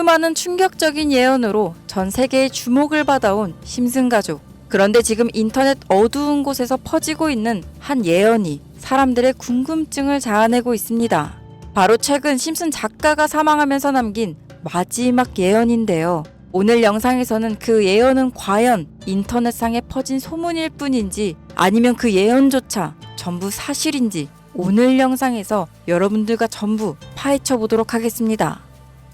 수많은 충격적인 예언으로 전 세계의 주목을 받아온 심슨가족. 그런데 지금 인터넷 어두운 곳에서 퍼지고 있는 한 예언이 사람들의 궁금증을 자아내고 있습니다. 바로 최근 심슨 작가가 사망하면서 남긴 마지막 예언인데요. 오늘 영상에서는 그 예언은 과연 인터넷상에 퍼진 소문일 뿐인지 아니면 그 예언조차 전부 사실인지 오늘 영상에서 여러분들과 전부 파헤쳐 보도록 하겠습니다.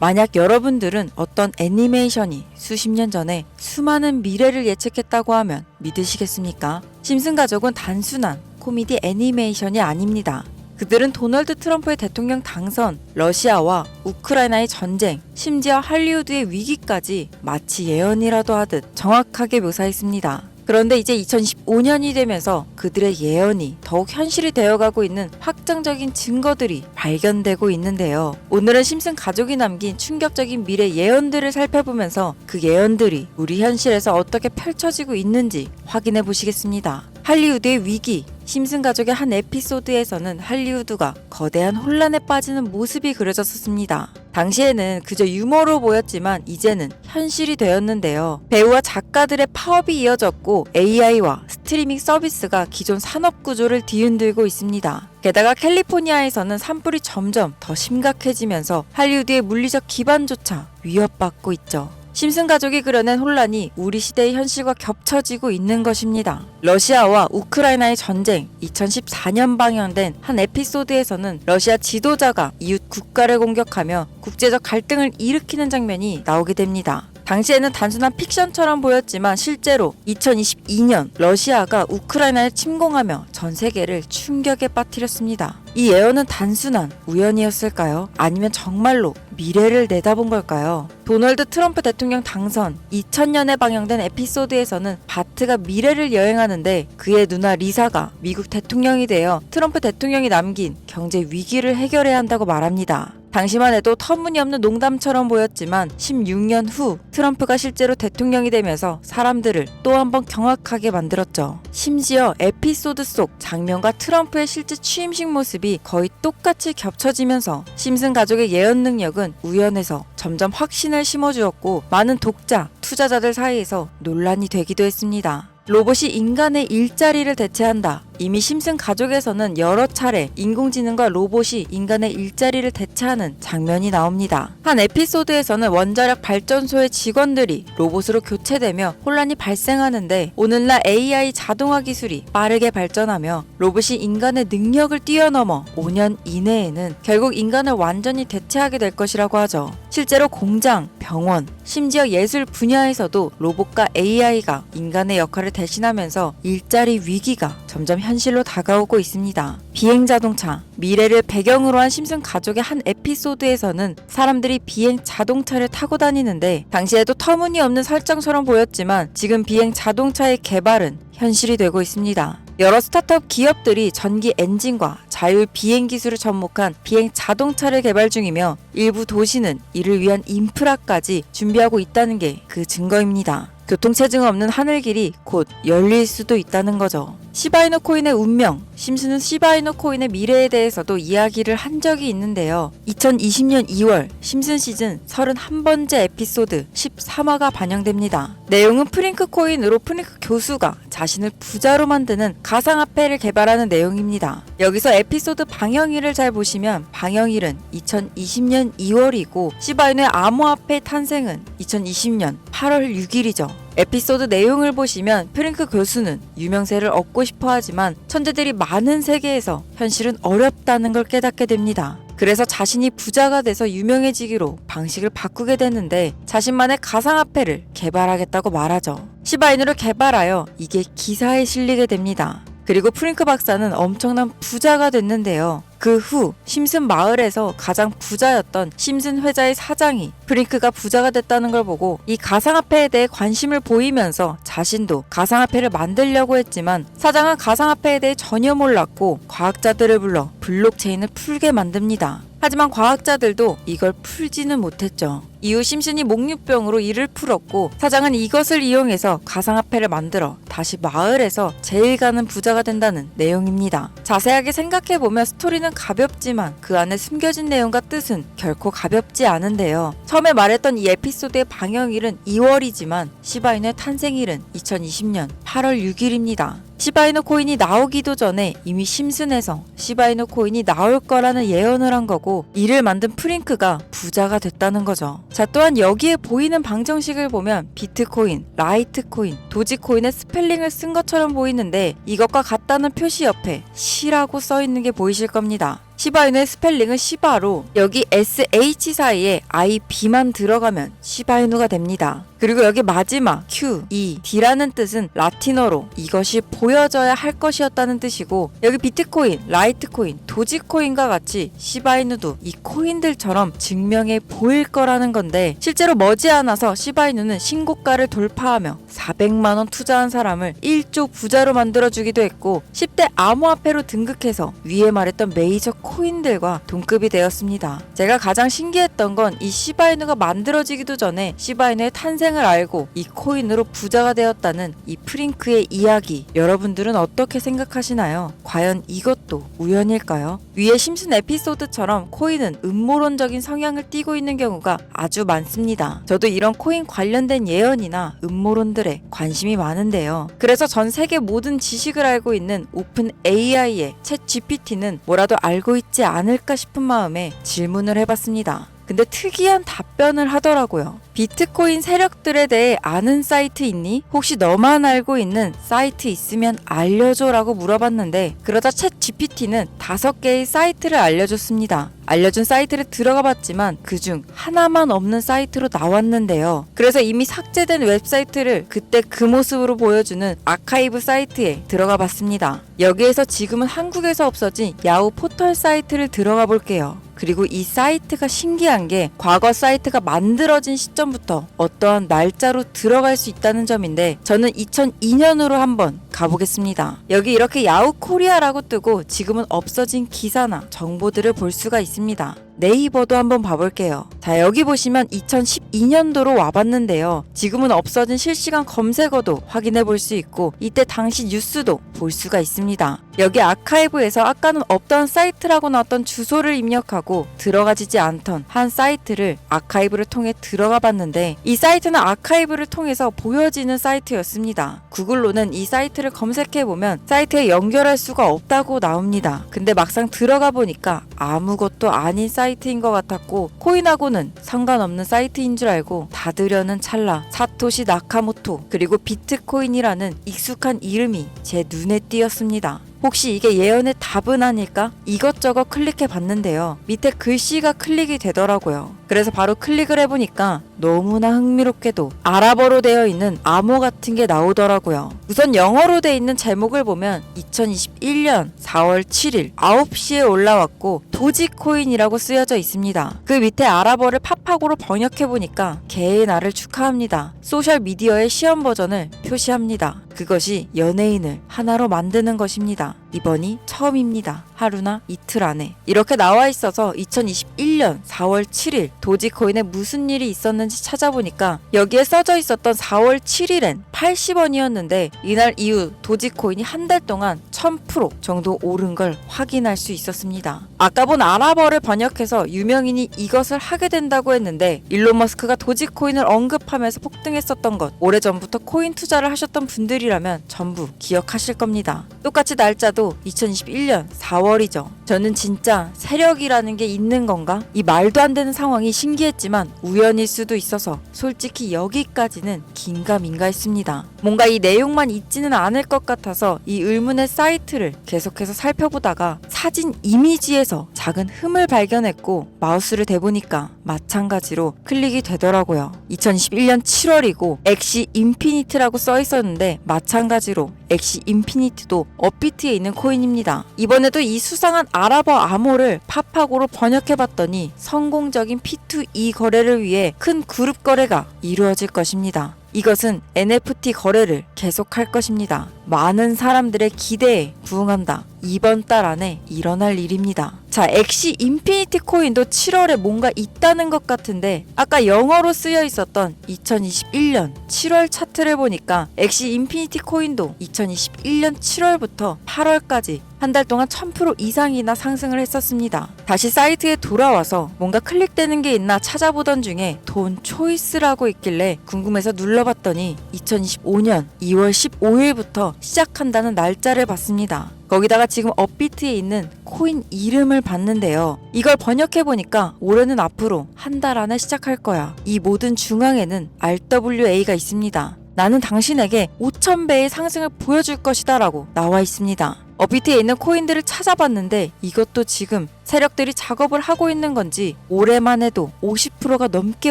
만약 여러분들은 어떤 애니메이션이 수십 년 전에 수많은 미래를 예측했다고 하면 믿으시겠습니까? 심슨 가족은 단순한 코미디 애니메이션이 아닙니다. 그들은 도널드 트럼프의 대통령 당선, 러시아와 우크라이나의 전쟁, 심지어 할리우드의 위기까지 마치 예언이라도 하듯 정확하게 묘사했습니다. 그런데 이제 2025년이 되면서 그들의 예언이 더욱 현실이 되어가고 있는 확정적인 증거들이 발견되고 있는데요. 오늘은 심슨 가족이 남긴 충격적인 미래 예언들을 살펴보면서 그 예언들이 우리 현실에서 어떻게 펼쳐지고 있는지 확인해 보시겠습니다. 할리우드의 위기. 심슨 가족의 한 에피소드에서는 할리우드가 거대한 혼란에 빠지는 모습이 그려졌었습니다. 당시에는 그저 유머로 보였지만 이제는 현실이 되었는데요. 배우와 작가들의 파업이 이어졌고 AI와 스트리밍 서비스가 기존 산업 구조를 뒤흔들고 있습니다. 게다가 캘리포니아에서는 산불이 점점 더 심각해지면서 할리우드의 물리적 기반조차 위협받고 있죠. 심슨 가족이 그려낸 혼란이 우리 시대의 현실과 겹쳐지고 있는 것입니다. 러시아와 우크라이나의 전쟁, 2014년 방영된 한 에피소드에서는 러시아 지도자가 이웃 국가를 공격하며 국제적 갈등을 일으키는 장면이 나오게 됩니다. 당시에는 단순한 픽션처럼 보였지만 실제로 2022년 러시아가 우크라이나를 침공하며 전 세계를 충격에 빠뜨렸습니다. 이 예언은 단순한 우연이었을까요? 아니면 정말로 미래를 내다본 걸까요? 도널드 트럼프 대통령 당선 2000년에 방영된 에피소드에서는 바트가 미래를 여행하는데 그의 누나 리사가 미국 대통령이 되어 트럼프 대통령이 남긴 경제 위기를 해결해야 한다고 말합니다. 당시만 해도 터무니없는 농담처럼 보였지만 16년 후 트럼프가 실제로 대통령이 되면서 사람들을 또 한 번 경악하게 만들었죠. 심지어 에피소드 속 장면과 트럼프의 실제 취임식 모습이 거의 똑같이 겹쳐지면서 심슨 가족의 예언 능력은 우연에서 점점 확신을 심어주었고 많은 독자, 투자자들 사이에서 논란이 되기도 했습니다. 로봇이 인간의 일자리를 대체한다. 이미 심슨 가족에서는 여러 차례 인공지능과 로봇이 인간의 일자리를 대체하는 장면이 나옵니다. 한 에피소드에서는 원자력 발전소의 직원들이 로봇으로 교체되며 혼란이 발생하는데 오늘날 AI 자동화 기술이 빠르게 발전하며 로봇이 인간의 능력을 뛰어넘어 5년 이내에는 결국 인간을 완전히 대체하게 될 것이라고 하죠. 실제로 공장, 병원, 심지어 예술 분야에서도 로봇과 AI가 인간의 역할을 대신하면서 일자리 위기가 점점 현실로 다가오고 있습니다. 비행 자동차, 미래를 배경으로 한 심슨 가족의 한 에피소드에서는 사람들이 비행 자동차를 타고 다니는데 당시에도 터무니없는 설정처럼 보였지만 지금 비행 자동차의 개발은 현실이 되고 있습니다. 여러 스타트업 기업들이 전기 엔진과 자율 비행 기술을 접목한 비행 자동차를 개발 중이며 일부 도시는 이를 위한 인프라까지 준비하고 있다는 게 그 증거입니다. 교통체증 없는 하늘길이 곧 열릴 수도 있다는 거죠. 시바이누 코인의 운명, 심슨은 시바이누 코인의 미래에 대해서도 이야기를 한 적이 있는데요. 2020년 2월 심슨 시즌 31번째 에피소드 13화가 반영됩니다. 내용은 프링크 코인으로 프링크 교수가 자신을 부자로 만드는 가상화폐를 개발하는 내용입니다. 여기서 에피소드 방영일을 잘 보시면 방영일은 2020년 2월이고 시바이누의 암호화폐 탄생은 2020년 8월 6일이죠. 에피소드 내용을 보시면 프링크 교수는 유명세를 얻고 싶어 하지만 천재들이 많은 세계에서 현실은 어렵다는 걸 깨닫게 됩니다. 그래서 자신이 부자가 돼서 유명해지기로 방식을 바꾸게 되는데 자신만의 가상화폐를 개발하겠다고 말하죠. 시바이누를 개발하여 이게 기사에 실리게 됩니다. 그리고 프링크 박사는 엄청난 부자가 됐는데요. 그 후 심슨 마을에서 가장 부자였던 심슨 회자의 사장이 프링크가 부자가 됐다는 걸 보고 이 가상화폐에 대해 관심을 보이면서 자신도 가상화폐를 만들려고 했지만 사장은 가상화폐에 대해 전혀 몰랐고 과학자들을 불러 블록체인을 풀게 만듭니다. 하지만 과학자들도 이걸 풀지는 못했죠. 이후 심슨이 목류병으로 이를 풀었고 사장은 이것을 이용해서 가상화폐를 만들어 다시 마을에서 제일 가는 부자가 된다는 내용입니다. 자세하게 생각해보면 스토리는 가볍지만 그 안에 숨겨진 내용과 뜻은 결코 가볍지 않은데요. 처음에 말했던 이 에피소드의 방영일은 2월이지만 시바이누의 탄생일은 2020년 8월 6일입니다. 시바이누 코인이 나오기도 전에 이미 심슨에서 시바이누 코인이 나올 거라는 예언을 한 거고 이를 만든 프링크가 부자가 됐다는 거죠. 자, 또한 여기에 보이는 방정식을 보면 비트코인, 라이트코인, 도지코인의 스펠링을 쓴 것처럼 보이는데 이것과 같다는 표시 옆에 시라고 써 있는 게 보이실 겁니다. 시바이누의 스펠링은 시바로 여기 SH 사이에 IB만 들어가면 시바이누가 됩니다. 그리고 여기 마지막 Q, E, D라는 뜻은 라틴어로 이것이 보여져야 할 것이었다는 뜻이고 여기 비트코인, 라이트코인, 도지코인과 같이 시바이누도 이 코인들처럼 증명해 보일 거라는 건데 실제로 머지않아서 시바이누는 신고가를 돌파하며 400만원 투자한 사람을 1조 부자로 만들어주기도 했고 10대 암호화폐로 등극해서 위에 말했던 메이저 코인들과 동급이 되었습니다. 제가 가장 신기했던 건 이 시바이누가 만들어지기도 전에 시바이누의 탄생을 알고 이 코인으로 부자가 되었다는 이 프링크의 이야기. 여러분들은 어떻게 생각하시나요? 과연 이것도 우연일까요? 위에 심슨 에피소드처럼 코인은 음모론적인 성향을 띠고 있는 경우가 아주 많습니다. 저도 이런 코인 관련된 예언이나 음모론들에 관심이 많은데요. 그래서 전 세계 모든 지식을 알고 있는 오픈 AI의 챗 GPT는 뭐라도 알고 있지 않을까 싶은 마음에 질문을 해봤습니다. 근데 특이한 답변을 하더라고요. 비트코인 세력들에 대해 아는 사이트 있니? 혹시 너만 알고 있는 사이트 있으면 알려줘 라고 물어봤는데 그러자 챗 GPT는 5개의 사이트를 알려줬습니다. 알려준 사이트를 들어가 봤지만 그중 하나만 없는 사이트로 나왔는데요. 그래서 이미 삭제된 웹사이트를 그때 그 모습으로 보여주는 아카이브 사이트에 들어가 봤습니다. 여기에서 지금은 한국에서 없어진 야후 포털 사이트를 들어가 볼게요. 그리고 이 사이트가 신기한 게 과거 사이트가 만들어진 시점부터 어떠한 날짜로 들어갈 수 있다는 점인데 저는 2002년으로 한번 가보겠습니다. 여기 이렇게 야후 코리아라고 뜨고 지금은 없어진 기사나 정보들을 볼 수가 있습니다. 네이버도 한번 봐볼게요. 자, 여기 보시면 2012년도로 와봤는데요. 지금은 없어진 실시간 검색어도 확인해 볼 수 있고 이때 당시 뉴스도 볼 수가 있습니다. 여기 아카이브에서 아까는 없던 사이트라고 나왔던 주소를 입력하고 들어가지지 않던 한 사이트를 아카이브를 통해 들어가 봤는데 이 사이트는 아카이브를 통해서 보여지는 사이트였습니다. 구글로는 이 사이트를 검색해보면 사이트에 연결할 수가 없다고 나옵니다. 근데 막상 들어가 보니까 아무것도 아닌 사이트인 것 같았고 코인하고는 상관없는 사이트인 줄 알고 닫으려는 찰나 사토시 나카모토 그리고 비트코인이라는 익숙한 이름이 제 눈에 띄었습니다. 혹시 이게 예언의 답은 아닐까? 이것저것 클릭해 봤는데요. 밑에 글씨가 클릭이 되더라고요. 그래서 바로 클릭을 해보니까 너무나 흥미롭게도 아랍어로 되어 있는 암호 같은 게 나오더라고요. 우선 영어로 되어 있는 제목을 보면 2021년 4월 7일 9시에 올라왔고 도지코인이라고 쓰여져 있습니다. 그 밑에 아랍어를 팝하고로 번역해보니까 개의 날을 축하합니다. 소셜미디어의 시험 버전을 표시합니다. 그것이 연예인을 하나로 만드는 것입니다. 이번이 처음입니다. 하루나 이틀 안에. 이렇게 나와 있어서 2021년 4월 7일 도지코인에 무슨 일이 있었는지 찾아보니까 여기에 써져 있었던 4월 7일엔 80원이었는데 이날 이후 도지코인이 한 달 동안 1000% 정도 오른 걸 확인할 수 있었습니다. 아까 본 아랍어를 번역해서 유명인이 이것을 하게 된다고 했는데 일론 머스크가 도지코인을 언급하면서 폭등했었던 것 오래전부터 코인 투자를 하셨던 분들이라면 전부 기억하실 겁니다. 똑같이 날짜도 2021년 4월이죠. 저는 진짜 세력이라는 게 있는 건가? 이 말도 안 되는 상황이 신기했지만 우연일 수도 있어서 솔직히 여기까지는 긴가민가 했습니다. 뭔가 이 내용만 있지는 않을 것 같아서 이 의문의 사이트를 계속해서 살펴보다가 사진 이미지에서 작은 흠을 발견했고 마우스를 대보니까 마찬가지로 클릭이 되더라고요. 2021년 7월이고 엑시 인피니트라고 써 있었는데 마찬가지로 엑시 인피니트도 업비트에 있는 코인입니다. 이번에도 이 수상한 아랍어 암호를 팝하고로 번역해봤더니 성공적인 P2E 거래를 위해 큰 그룹 거래가 이루어질 것입니다. 이것은 NFT 거래를 계속할 것입니다. 많은 사람들의 기대에 부응한다. 이번 달 안에 일어날 일입니다. 자, 엑시 인피니티 코인도 7월에 뭔가 있다는 것 같은데 아까 영어로 쓰여 있었던 2021년 7월 차트를 보니까 엑시 인피니티 코인도 2021년 7월부터 8월까지 한 달 동안 1000% 이상이나 상승을 했었습니다. 다시 사이트에 돌아와서 뭔가 클릭되는 게 있나 찾아보던 중에 돈 초이스라고 있길래 궁금해서 눌러봤더니 2025년 2월 15일부터 시작한다는 날짜를 봤습니다. 거기다가 지금 업비트에 있는 코인 이름을 봤는데요. 이걸 번역해보니까 올해는 앞으로 한 달 안에 시작할 거야. 이 모든 중앙에는 RWA가 있습니다. 나는 당신에게 5000배의 상승을 보여줄 것이다 라고 나와 있습니다. 업비트에 있는 코인들을 찾아봤는데 이것도 지금 세력들이 작업을 하고 있는 건지 올해만 해도 50%가 넘게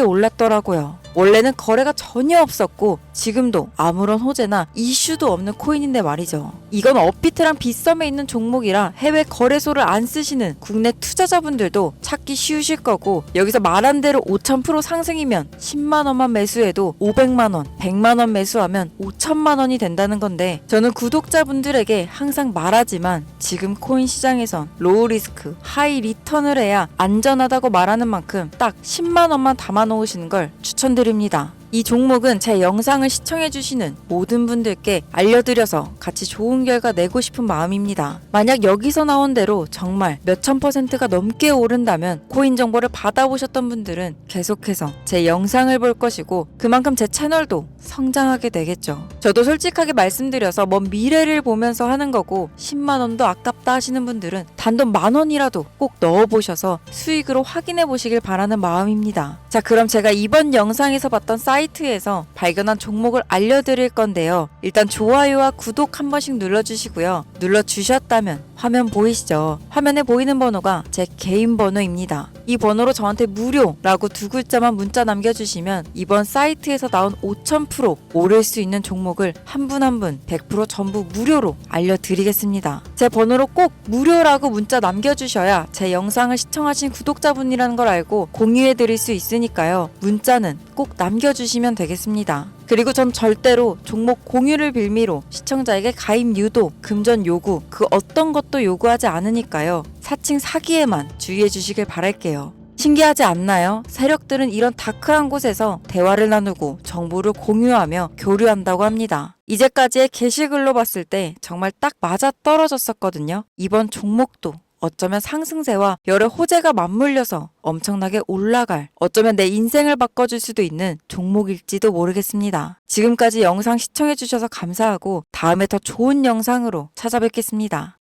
올랐더라고요. 원래는 거래가 전혀 없었고 지금도 아무런 호재나 이슈도 없는 코인인데 말이죠. 이건 업비트랑 빗썸에 있는 종목이라 해외 거래소를 안 쓰시는 국내 투자자분들도 찾기 쉬우실 거고 여기서 말한 대로 5000% 상승이면 10만 원만 매수해도 500만 원, 100만 원 매수하면 5천만 원이 된다는 건데 저는 구독자분들에게 항상 말하지만 지금 코인 시장에선 로우 리스크, 하이 리턴을 해야 안전하다고 말하는 만큼 딱 10만 원만 담아 놓으시는 걸 추천드립니다. 이 종목은 제 영상을 시청해주시는 모든 분들께 알려드려서 같이 좋은 결과 내고 싶은 마음입니다. 만약 여기서 나온 대로 정말 몇천 %가 넘게 오른다면 코인 정보를 받아보셨던 분들은 계속해서 제 영상을 볼 것이고 그만큼 제 채널도 성장하게 되겠죠. 저도 솔직하게 말씀드려서 먼 미래를 보면서 하는 거고 10만 원도 아깝다 하시는 분들은 단돈 10,000원이라도 꼭 넣어보셔서 수익으로 확인해 보시길 바라는 마음입니다. 자, 그럼 제가 이번 영상에서 봤던 사이트에서 발견한 종목을 알려드릴 건데요. 일단 좋아요와 구독 한 번씩 눌러주시고요. 눌러주셨다면 화면 보이시죠? 화면에 보이는 번호가 제 개인 번호입니다. 이 번호로 저한테 무료라고 두 글자만 문자 남겨주시면 이번 사이트에서 나온 5000% 오를 수 있는 종목을 한 분 한 분 100% 전부 무료로 알려드리겠습니다. 제 번호로 꼭 무료라고 문자 남겨주셔야 제 영상을 시청하신 구독자분이라는 걸 알고 공유해드릴 수 있으니까요. 문자는 꼭 남겨주시면 되겠습니다. 그리고 전 절대로 종목 공유를 빌미로 시청자에게 가입 유도, 금전 요구, 그 어떤 것도 요구하지 않으니까요. 사칭 사기에만 주의해 주시길 바랄게요. 신기하지 않나요? 세력들은 이런 다크한 곳에서 대화를 나누고 정보를 공유하며 교류한다고 합니다. 이제까지의 게시글로 봤을 때 정말 딱 맞아 떨어졌었거든요. 이번 종목도 어쩌면 상승세와 여러 호재가 맞물려서 엄청나게 올라갈, 어쩌면 내 인생을 바꿔줄 수도 있는 종목일지도 모르겠습니다. 지금까지 영상 시청해주셔서 감사하고 다음에 더 좋은 영상으로 찾아뵙겠습니다.